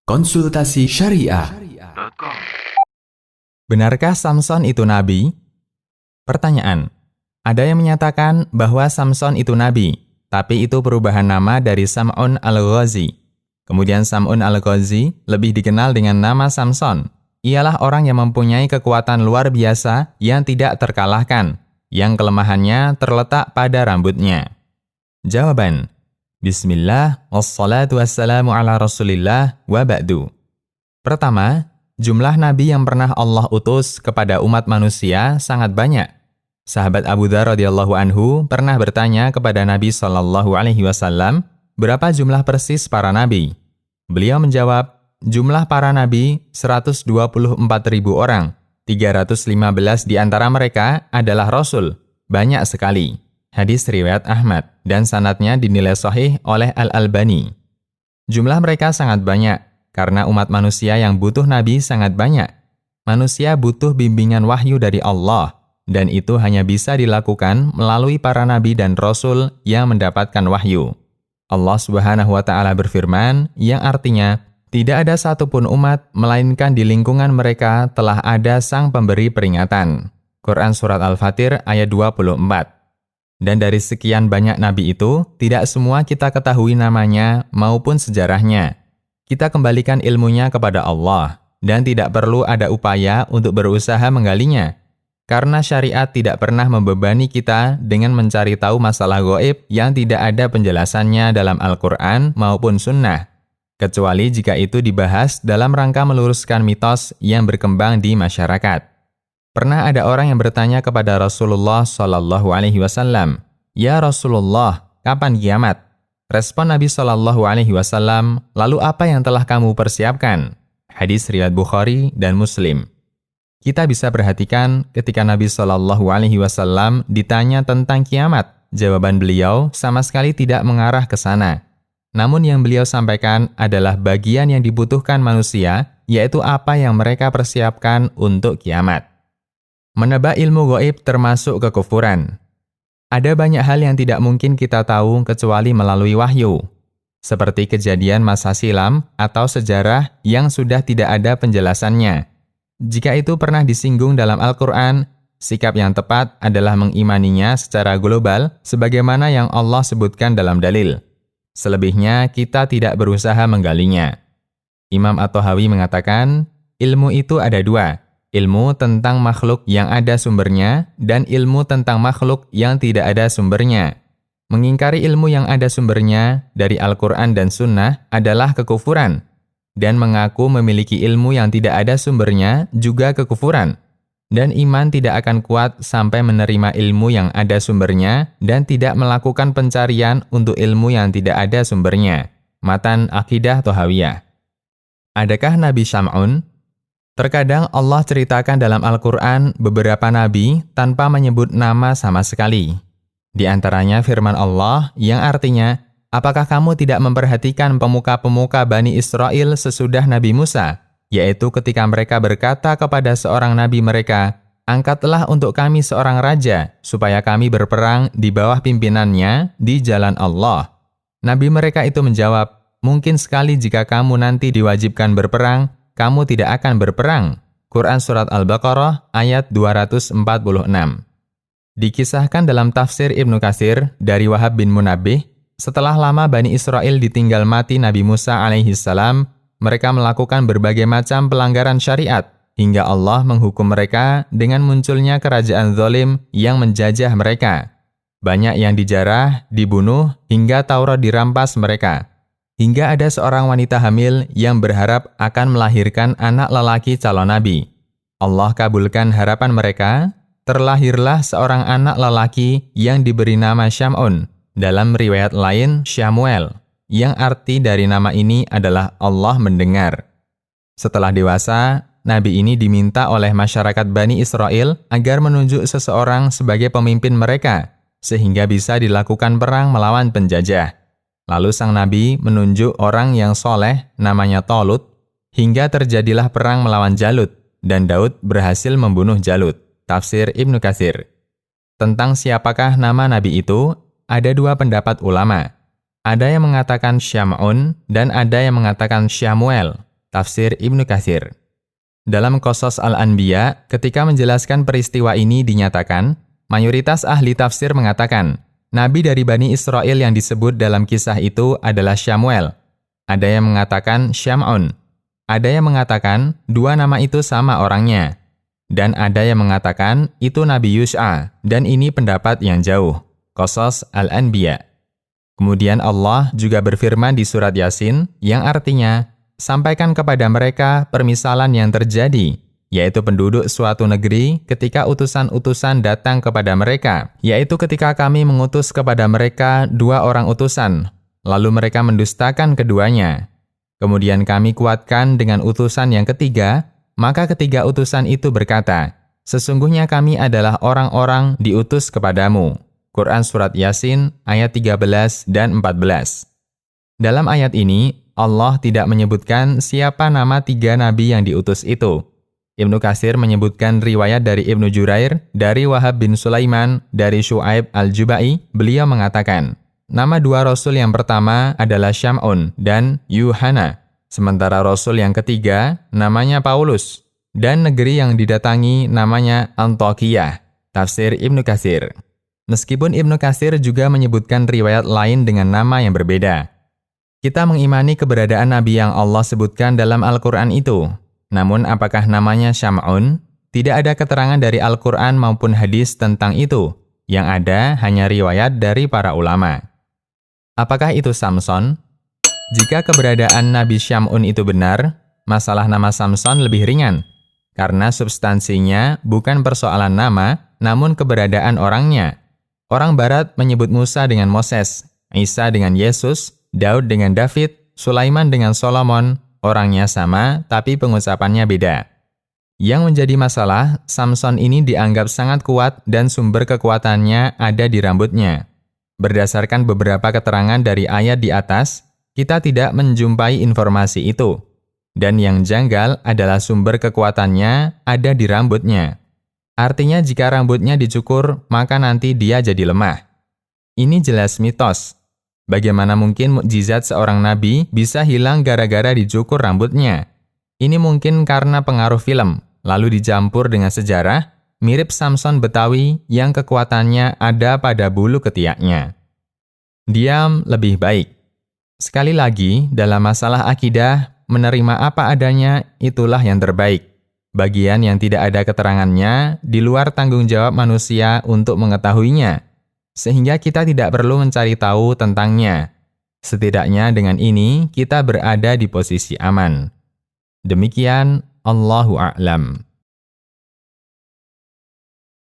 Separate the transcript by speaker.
Speaker 1: Konsultasi Syariah.
Speaker 2: Benarkah Samson itu nabi? Pertanyaan. Ada yang menyatakan bahwa Samson itu nabi, tapi itu perubahan nama dari Sam'un al-Ghazi. Kemudian Sam'un al-Ghazi lebih dikenal dengan nama Samson. Ialah orang yang mempunyai kekuatan luar biasa yang tidak terkalahkan, yang kelemahannya terletak pada rambutnya. Jawaban. Bismillah, wassalatu wassalamu ala rasulillah, wa ba'du. Pertama, jumlah nabi yang pernah Allah utus kepada umat manusia sangat banyak. Sahabat Abu Dzar radhiyallahu anhu pernah bertanya kepada Nabi SAW, berapa jumlah persis para nabi? Beliau menjawab, jumlah para nabi 124.000 orang, 315 di antara mereka adalah rasul, banyak sekali. Hadis riwayat Ahmad, dan sanadnya dinilai sahih oleh Al-Albani. Jumlah mereka sangat banyak, karena umat manusia yang butuh nabi sangat banyak. Manusia butuh bimbingan wahyu dari Allah, dan itu hanya bisa dilakukan melalui para nabi dan rasul yang mendapatkan wahyu. Allah Subhanahu wa Ta'ala berfirman, yang artinya, tidak ada satupun umat, melainkan di lingkungan mereka telah ada sang pemberi peringatan. Quran Surat Al-Fatir ayat 24. Dan dari sekian banyak nabi itu, tidak semua kita ketahui namanya maupun sejarahnya. Kita kembalikan ilmunya kepada Allah, dan tidak perlu ada upaya untuk berusaha menggalinya. Karena syariat tidak pernah membebani kita dengan mencari tahu masalah gaib yang tidak ada penjelasannya dalam Al-Quran maupun Sunnah. Kecuali jika itu dibahas dalam rangka meluruskan mitos yang berkembang di masyarakat. Pernah ada orang yang bertanya kepada Rasulullah SAW, "Ya Rasulullah, kapan kiamat?" Respon Nabi SAW, "Lalu apa yang telah kamu persiapkan?" Hadis riwayat Bukhari dan Muslim. Kita bisa perhatikan ketika Nabi SAW ditanya tentang kiamat, jawaban beliau sama sekali tidak mengarah ke sana. Namun yang beliau sampaikan adalah bagian yang dibutuhkan manusia, yaitu apa yang mereka persiapkan untuk kiamat. Menebak ilmu gaib termasuk kekufuran. Ada banyak hal yang tidak mungkin kita tahu kecuali melalui wahyu, seperti kejadian masa silam atau sejarah yang sudah tidak ada penjelasannya. Jika itu pernah disinggung dalam Al-Quran, sikap yang tepat adalah mengimaninya secara global sebagaimana yang Allah sebutkan dalam dalil. Selebihnya kita tidak berusaha menggalinya. Imam At-Tahawi mengatakan, ilmu itu ada dua. Ilmu tentang makhluk yang ada sumbernya, dan ilmu tentang makhluk yang tidak ada sumbernya. Mengingkari ilmu yang ada sumbernya dari Al-Quran dan Sunnah adalah kekufuran, dan mengaku memiliki ilmu yang tidak ada sumbernya juga kekufuran. Dan iman tidak akan kuat sampai menerima ilmu yang ada sumbernya dan tidak melakukan pencarian untuk ilmu yang tidak ada sumbernya. Matan Aqidah Thahawiyah. Adakah Nabi Sam'un? Terkadang Allah ceritakan dalam Al-Quran beberapa nabi tanpa menyebut nama sama sekali. Di antaranya firman Allah yang artinya, apakah kamu tidak memperhatikan pemuka-pemuka Bani Israel sesudah Nabi Musa? Yaitu ketika mereka berkata kepada seorang nabi mereka, angkatlah untuk kami seorang raja, supaya kami berperang di bawah pimpinannya di jalan Allah. Nabi mereka itu menjawab, mungkin sekali jika kamu nanti diwajibkan berperang, kamu tidak akan berperang. Quran Surat Al-Baqarah ayat 246. Dikisahkan dalam tafsir Ibnu Katsir dari Wahab bin Munabbih, setelah lama Bani Israel ditinggal mati Nabi Musa alaihissalam, mereka melakukan berbagai macam pelanggaran syariat, hingga Allah menghukum mereka dengan munculnya kerajaan zalim yang menjajah mereka. Banyak yang dijarah, dibunuh, hingga Taurat dirampas mereka. Hingga ada seorang wanita hamil yang berharap akan melahirkan anak lelaki calon nabi. Allah kabulkan harapan mereka, terlahirlah seorang anak lelaki yang diberi nama Syam'un, dalam riwayat lain Syamuel, yang arti dari nama ini adalah Allah mendengar. Setelah dewasa, nabi ini diminta oleh masyarakat Bani Israel agar menunjuk seseorang sebagai pemimpin mereka, sehingga bisa dilakukan perang melawan penjajah. Lalu sang nabi menunjuk orang yang soleh namanya Talut, hingga terjadilah perang melawan Jalut, dan Daud berhasil membunuh Jalut. Tafsir Ibnu Katsir. Tentang siapakah nama nabi itu, ada dua pendapat ulama. Ada yang mengatakan Syam'un dan ada yang mengatakan Syamuel. Tafsir Ibnu Katsir. Dalam Qasas Al-Anbiya, ketika menjelaskan peristiwa ini dinyatakan, mayoritas ahli tafsir mengatakan, Nabi dari Bani Israel yang disebut dalam kisah itu adalah Syamuel. Ada yang mengatakan Syam'un. Ada yang mengatakan dua nama itu sama orangnya. Dan ada yang mengatakan itu Nabi Yus'a, dan ini pendapat yang jauh. Qasas Al-Anbiya. Kemudian Allah juga berfirman di surat Yasin, yang artinya, sampaikan kepada mereka permisalan yang terjadi, yaitu penduduk suatu negeri ketika utusan-utusan datang kepada mereka, yaitu ketika kami mengutus kepada mereka 2 orang utusan, lalu mereka mendustakan keduanya. Kemudian kami kuatkan dengan utusan yang ketiga, maka ketiga utusan itu berkata, sesungguhnya kami adalah orang-orang diutus kepadamu. Quran Surat Yasin ayat 13 dan 14. Dalam ayat ini, Allah tidak menyebutkan siapa nama 3 nabi yang diutus itu. Ibnu Katsir menyebutkan riwayat dari Ibnu Jurair, dari Wahab bin Sulaiman, dari Syu'aib al-Jubai, beliau mengatakan, nama 2 rasul yang pertama adalah Syam'un dan Yuhana, sementara rasul yang ketiga namanya Paulus, dan negeri yang didatangi namanya Antokiyah. Tafsir Ibnu Katsir. Meskipun Ibnu Katsir juga menyebutkan riwayat lain dengan nama yang berbeda. Kita mengimani keberadaan nabi yang Allah sebutkan dalam Al-Quran itu. Namun apakah namanya Syam'un? Tidak ada keterangan dari Al-Quran maupun hadis tentang itu. Yang ada hanya riwayat dari para ulama. Apakah itu Samson? Jika keberadaan Nabi Syam'un itu benar, masalah nama Samson lebih ringan. Karena substansinya bukan persoalan nama, namun keberadaan orangnya. Orang Barat menyebut Musa dengan Moses, Isa dengan Yesus, Daud dengan David, Sulaiman dengan Solomon, orangnya sama tapi pengucapannya beda. Yang menjadi masalah, Samson ini dianggap sangat kuat dan sumber kekuatannya ada di rambutnya. Berdasarkan beberapa keterangan dari ayat di atas, kita tidak menjumpai informasi itu. Dan yang janggal adalah sumber kekuatannya ada di rambutnya. Artinya jika rambutnya dicukur, maka nanti dia jadi lemah. Ini jelas mitos. Bagaimana mungkin mukjizat seorang nabi bisa hilang gara-gara dicukur rambutnya? Ini mungkin karena pengaruh film, lalu dicampur dengan sejarah, mirip Samson Betawi yang kekuatannya ada pada bulu ketiaknya. Diam lebih baik. Sekali lagi, dalam masalah akidah, menerima apa adanya itulah yang terbaik. Bagian yang tidak ada keterangannya di luar tanggung jawab manusia untuk mengetahuinya, sehingga kita tidak perlu mencari tahu tentangnya. Setidaknya dengan ini kita berada di posisi aman. Demikian, Allahu a'lam.